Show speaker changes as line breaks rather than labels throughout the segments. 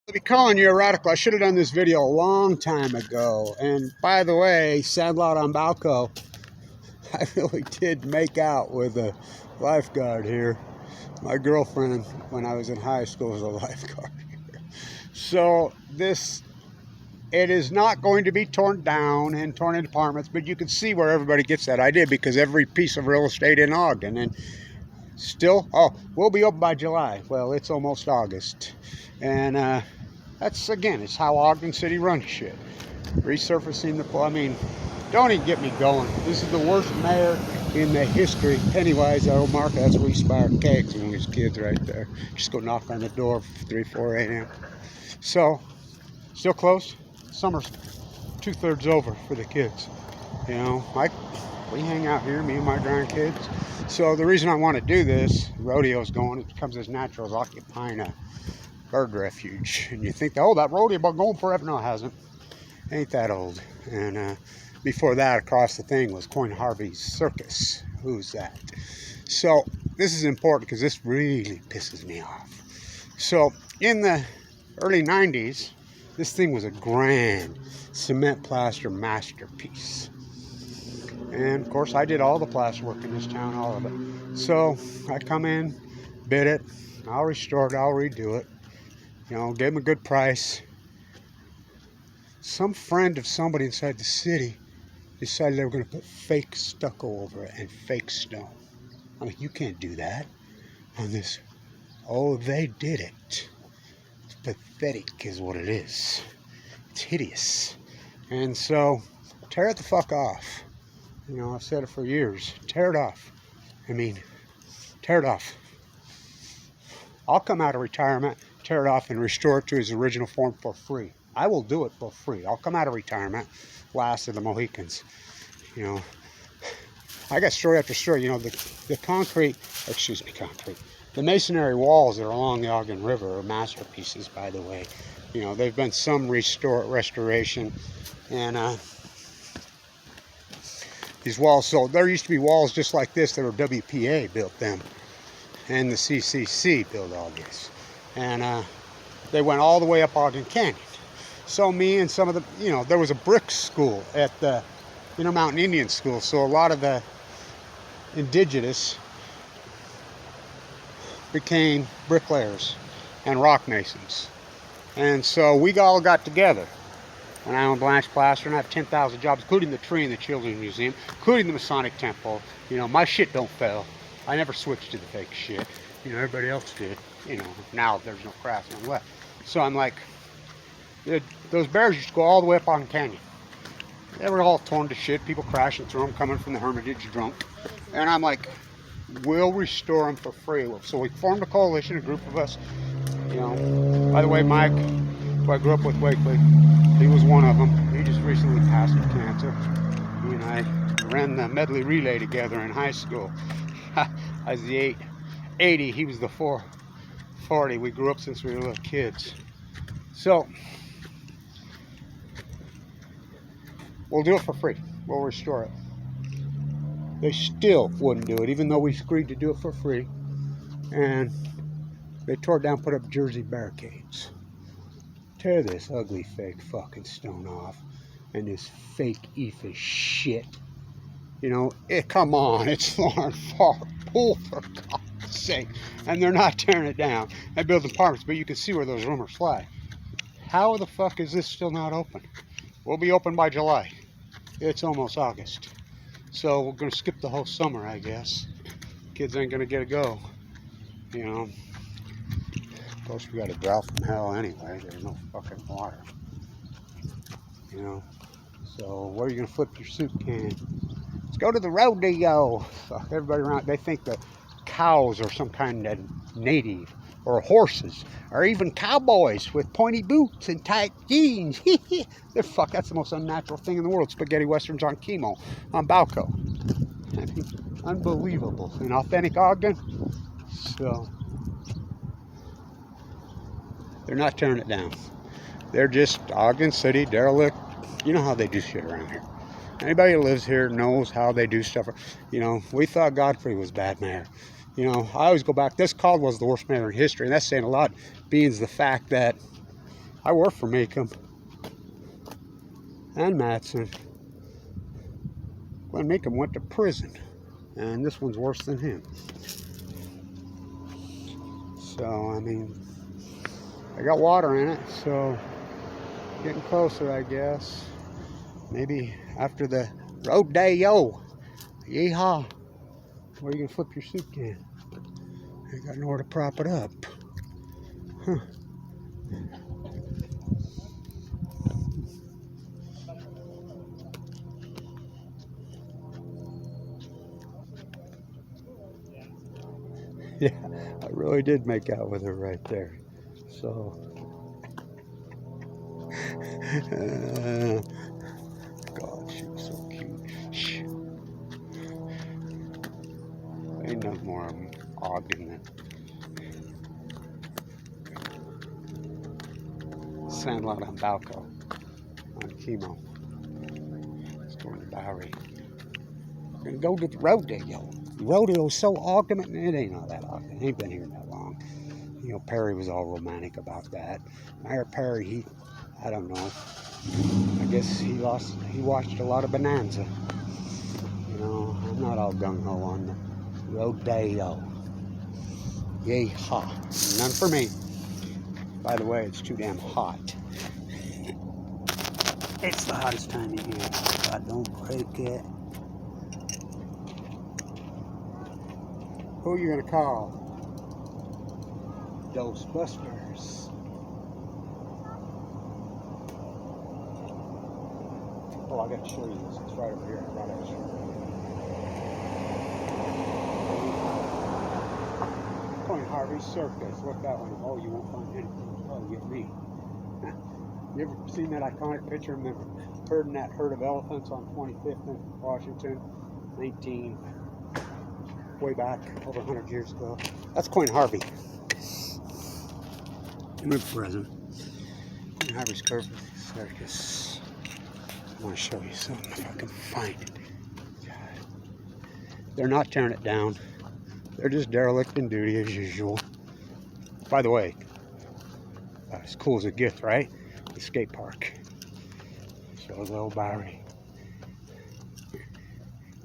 I'll be calling you a radical. I should have done this video a long time ago. And by the way, Sandlot on Balco, I really did make out with a lifeguard here. My girlfriend, when I was in high school, was a lifeguard here. So it is not going to be torn down and torn into apartments, but you can see where everybody gets that idea because every piece of real estate in Ogden. And still, we'll be open by July. Well, it's almost August. And that's, again, it's how Ogden City runs shit. Resurfacing the pool. I mean, don't even get me going. This is the worst mayor in the history. Pennywise, our old market, that's where we used to buy our cakes when we was kids right there. Just go knock on the door 3, 4 a.m. So, still closed. Summer's 2/3 over for the kids. You know, we hang out here, me and my grandkids. So the reason I want to do this, rodeo's going, it becomes as natural as occupying a bird refuge. And you think, oh, that rodeo been going forever. No, it hasn't. Ain't that old. And before that, across the thing was Harvey's Circus. Who's that? So this is important because this really pisses me off. So in the early 90s, this thing was a grand cement plaster masterpiece. And of course, I did all the plaster work in this town, all of it. So I come in, bid it, I'll restore it, I'll redo it. You know, gave them a good price. Some friend of somebody inside the city decided they were going to put fake stucco over it and fake stone. I mean, you can't do that on this. Oh, they did it. It's pathetic is what it is. It's hideous. And so, tear it the fuck off. You know, I've said it for years. Tear it off. I mean, tear it off. I'll come out of retirement, tear it off, and restore it to its original form for free. I will do it for free. I'll come out of retirement, last of the Mohicans. You know, I got story after story. You know, the concrete, the masonry walls that are along the Ogden River are masterpieces, by the way. You know, they've been some restoration, and these walls, so there used to be walls just like this that were WPA built them, and the CCC built all this, and they went all the way up Ogden Canyon. So me and some of the, you know, there was a brick school at the Intermountain Indian School, so a lot of the indigenous became bricklayers and rock masons. And so we all got together. And I own BLANCH Plaster, and I have 10,000 jobs, including the tree in the Children's Museum, including the Masonic Temple. You know, my shit don't fail. I never switched to the fake shit. You know, everybody else did. You know, now there's no craftsmen left. So I'm like, those bears used to go all the way up on Canyon. They were all torn to shit, people crashing through them, coming from the Hermitage drunk. And I'm like, we'll restore them for free. So we formed a coalition, a group of us. You know, by the way, Mike, who I grew up with, Wakely, he was one of them. He just recently passed with cancer. He and I ran the medley relay together in high school. I was the 80, he was the 440. We grew up since we were little kids. So, we'll do it for free. We'll restore it. They still wouldn't do it, even though we agreed to do it for free. And they tore it down, put up Jersey barricades. Tear this ugly fake fucking stone off, and this fake ephes shit. You know, come on, it's Lauren Farr Pool, for God's sake. And they're not tearing it down and building apartments, but you can see where those rumors fly. How the fuck is this still not open? We'll be open by July. It's almost August. So we're gonna skip the whole summer, I guess. Kids ain't gonna get a go, you know. Of course, we got a drought from hell anyway. There's no fucking water. You know. So where are you gonna flip your soup can? Let's go to the rodeo. Fuck, everybody around, they think that cows are some kind of native, or horses, or even cowboys with pointy boots and tight jeans. That's the most unnatural thing in the world. Spaghetti westerns on chemo, on Balco. I mean, unbelievable. In authentic Ogden. So they're not tearing it down. They're just Ogden City derelict. You know how they do shit around here. Anybody who lives here knows how they do stuff. You know, we thought Godfrey was bad mayor. You know, I always go back. This Caldwell's the worst mayor in history, and that's saying a lot, being the fact that I work for Meekum and Matson. Glenn Meekum went to prison, and this one's worse than him. So, I mean, I got water in it, so getting closer, I guess. Maybe after the rodeo. Yeehaw. Where are you going to flip your soup can? I got nowhere to prop it up. Huh. Yeah, I really did make out with her right there. So, God, she was so cute. Shh. Ain't no more Ogden than Sandlot on Balco on chemo. Let's go to the Bowery. We're gonna go to the rodeo. The rodeo's so Ogden, it ain't all that Ogden. Ain't been here that long. You know, Perry was all romantic about that. Mayor Perry, I don't know. I guess he watched a lot of Bonanza. You know, I'm not all gung-ho on the rodeo. Yay-ha. None for me. By the way, it's too damn hot. It's the hottest time of year. God, don't break it. Who are you gonna call? Ghostbusters. Oh, I gotta show you this. It's right over here. I brought it. Harvey Circus. Look that one. Oh, you won't find anything. Oh, you get me. You ever seen that iconic picture of them herding that herd of elephants on 25th in Washington? Way back, over 100 years ago. That's Queen Harvey. New present. Queen Harvey's Circus. I want to show you something if I can find it. They're not tearing it down. They're just derelict in duty as usual. By the way, as cool as it gets, right? The skate park. So the old Bowery.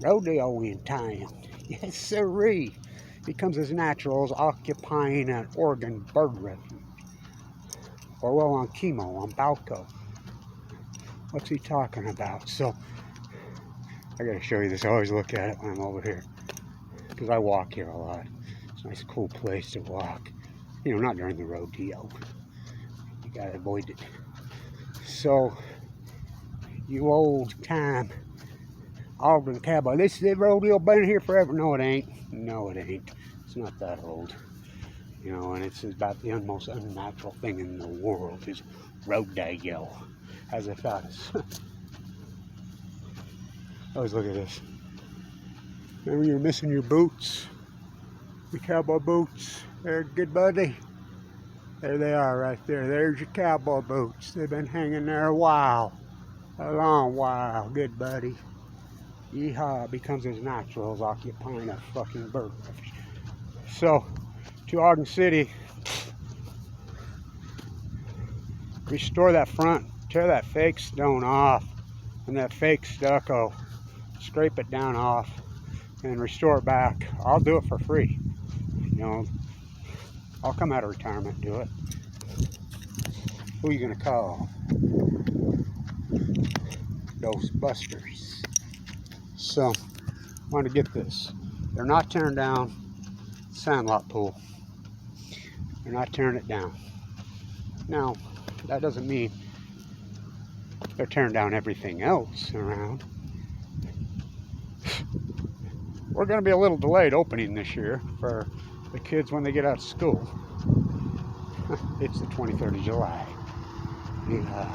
Rodeo in town. Yes, sirree. Becomes as natural as occupying an Oregon bird refuge. Or well, on chemo, on Balco. What's he talking about? So, I gotta show you this. I always look at it when I'm over here. Because I walk here a lot. It's a nice, cool place to walk. You know, not during the rodeo. You gotta avoid it. So, you old time Ogden cowboy. This is the rodeo, been here forever. No, it ain't. No, it ain't. It's not that old. You know, and it's about the most unnatural thing in the world is rodeo. As if that is. Always look at this. Remember you're missing your boots? Your cowboy boots. They're good, buddy. There they are right there. There's your cowboy boots. They've been hanging there a while. A long while. Good, buddy. Yeehaw becomes as natural as occupying a fucking bird refuge. So, to Ogden City, restore that front, tear that fake stone off, and that fake stucco, scrape it down off, and restore it back. I'll do it for free. You know, I'll come out of retirement and do it. Who are you gonna call? Ghostbusters. So, I want to get this. They're not tearing down SANDLOT Pool. They're not tearing it down. Now, that doesn't mean they're tearing down everything else around. We're going to be a little delayed opening this year for the kids when they get out of school. It's the 23rd of July. Yeah.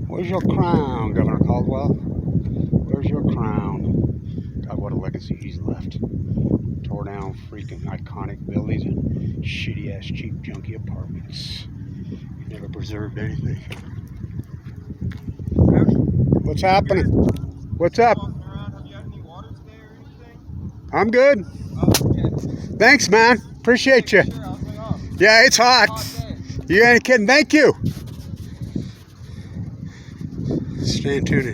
Where's your crown, Governor Caldwell? Where's your crown? God, what a legacy he's left. freaking iconic buildings and shitty ass cheap junky apartments. Never preserved anything. What's happening? What's up?
Have you had any water today or anything?
I'm good.
Oh, okay.
Thanks, man. Appreciate you.
Sure, I was like, oh,
Yeah, it's hot. You ain't kidding. Thank you. Stay tuned.